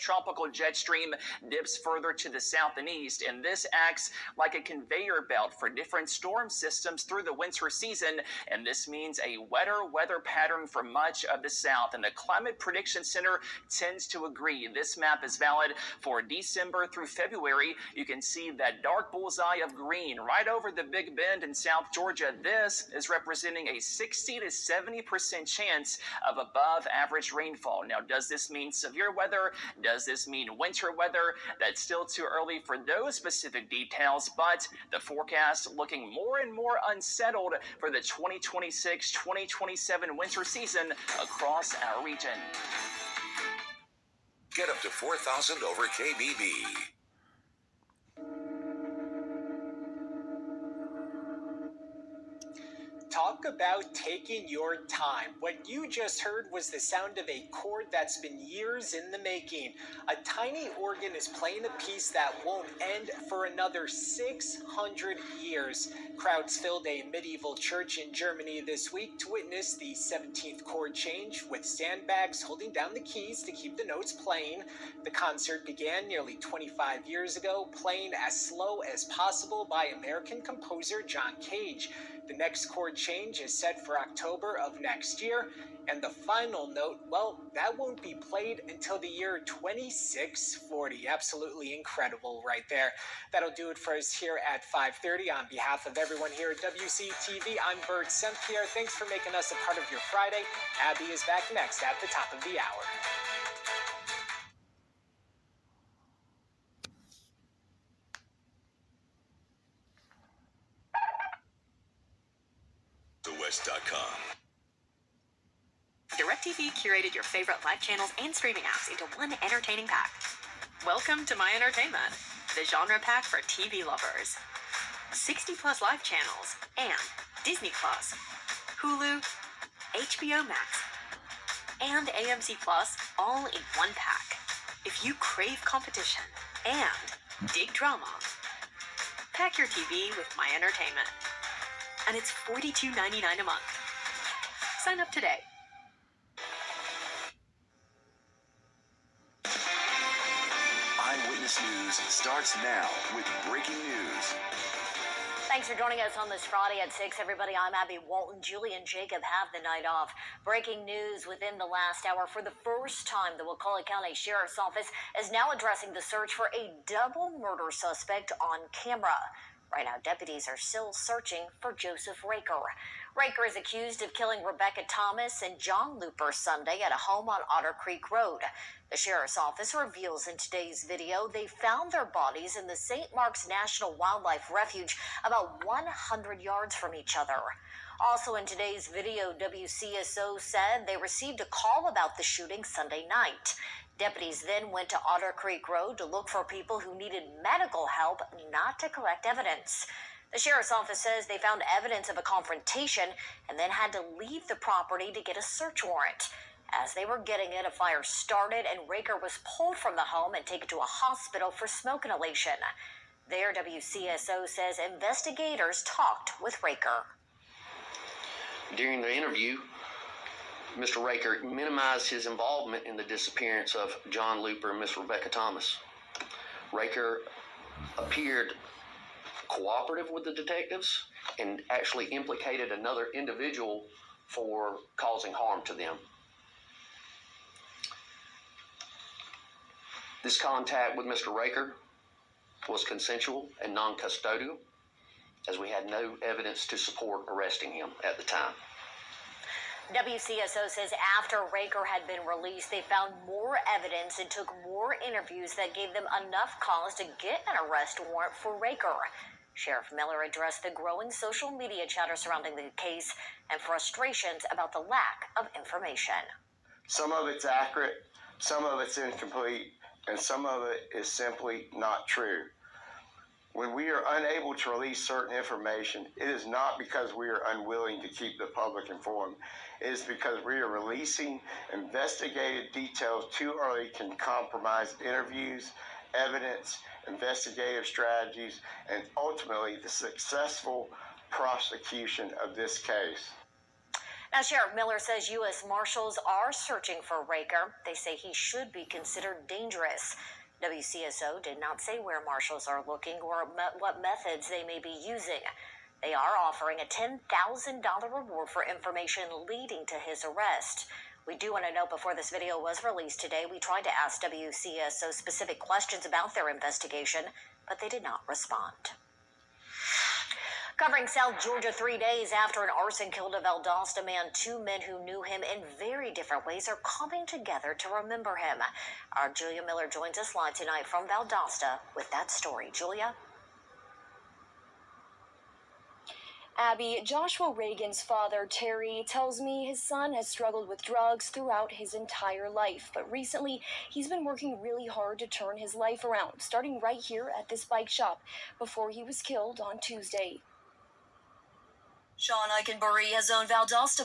tropical jet stream dips further to the south and east, and this acts like a conveyor belt for different storm systems through the winter season, and this means a wetter weather pattern for much of the south. And the Climate Prediction Center tends to agree. This map is valid for December through February. You can see that dark bullseye of green right over the Big Bend in South Georgia. This is representing a 60 to 70% chance of above average rainfall. Now, does this mean severe weather? Does this mean winter weather? That's still too early for those specific details, but the forecast looking more and more unsettled for the 2026-2027 winter season across our region. Get up to 4,000 over KBB. Talk about taking your time. What you just heard was the sound of a chord that's been years in the making. A tiny organ is playing a piece that won't end for another 600 years. Crowds filled a medieval church in Germany this week to witness the 17th chord change, with sandbags holding down the keys to keep the notes playing. The concert began nearly 25 years ago, playing as slow as possible by American composer John Cage. The next chord change is set for October of next year, and the final note, well, that won't be played until the year 2640. Absolutely incredible right there. That'll do it for us here at 5:30. On behalf of everyone here at WCTV, I'm Bert Sempierre. Thanks for making us a part of your Friday. Abby is back next at the top of the hour. TheWest.com. DirecTV curated your favorite live channels and streaming apps into one entertaining pack. Welcome to My Entertainment, the genre pack for TV lovers. 60 plus live channels and Disney Plus, Hulu, HBO Max, and AMC Plus all in one pack. If you crave competition and dig drama, pack your TV with My Entertainment. And it's $42.99 a month. Sign up today. Eyewitness News starts now with breaking news. Thanks for joining us on this Friday at 6, everybody. I'm Abby Walton. Julie and Jacob have the night off. Breaking news within the last hour. For the first time, the Wakulla County Sheriff's Office is now addressing the search for a double murder suspect on camera. Right now, deputies are still searching for Joseph Raker. Raker is accused of killing Rebecca Thomas and John Looper Sunday at a home on Otter Creek Road. The sheriff's office reveals in today's video they found their bodies in the St. Mark's National Wildlife Refuge about 100 yards from each other. Also in today's video, WCSO said they received a call about the shooting Sunday night. Deputies then went to Otter Creek Road to look for people who needed medical help, not to collect evidence. The sheriff's office says they found evidence of a confrontation and then had to leave the property to get a search warrant. As they were getting it, a fire started and Raker was pulled from the home and taken to a hospital for smoke inhalation. There, WCSO says investigators talked with Raker. During the interview, Mr. Raker minimized his involvement in the disappearance of John Looper and Miss Rebecca Thomas. Raker appeared cooperative with the detectives and actually implicated another individual for causing harm to them. This contact with Mr. Raker was consensual and non-custodial, as we had no evidence to support arresting him at the time. WCSO says after Raker had been released, they found more evidence and took more interviews that gave them enough cause to get an arrest warrant for Raker. Sheriff Miller addressed the growing social media chatter surrounding the case and frustrations about the lack of information. Some of it's accurate, some of it's incomplete, and some of it is simply not true. When we are unable to release certain information, it is not because we are unwilling to keep the public informed. It is because we are releasing investigative details too early can compromise interviews, evidence, investigative strategies, and ultimately the successful prosecution of this case. Now, Sheriff Miller says U.S. Marshals are searching for Raker. They say he should be considered dangerous. WCSO did not say where marshals are looking or what methods they may be using. They are offering a $10,000 reward for information leading to his arrest. We do want to note before this video was released today, we tried to ask WCSO specific questions about their investigation, but they did not respond. Covering South Georgia 3 days after an arson killed a Valdosta man, two men who knew him in very different ways are coming together to remember him. Our Julia Miller joins us live tonight from Valdosta with that story. Julia? Abby, Joshua Reagan's father, Terry, tells me his son has struggled with drugs throughout his entire life, but recently he's been working really hard to turn his life around, starting right here at this bike shop before he was killed on Tuesday. Sean Eichenbury has owned Valdosta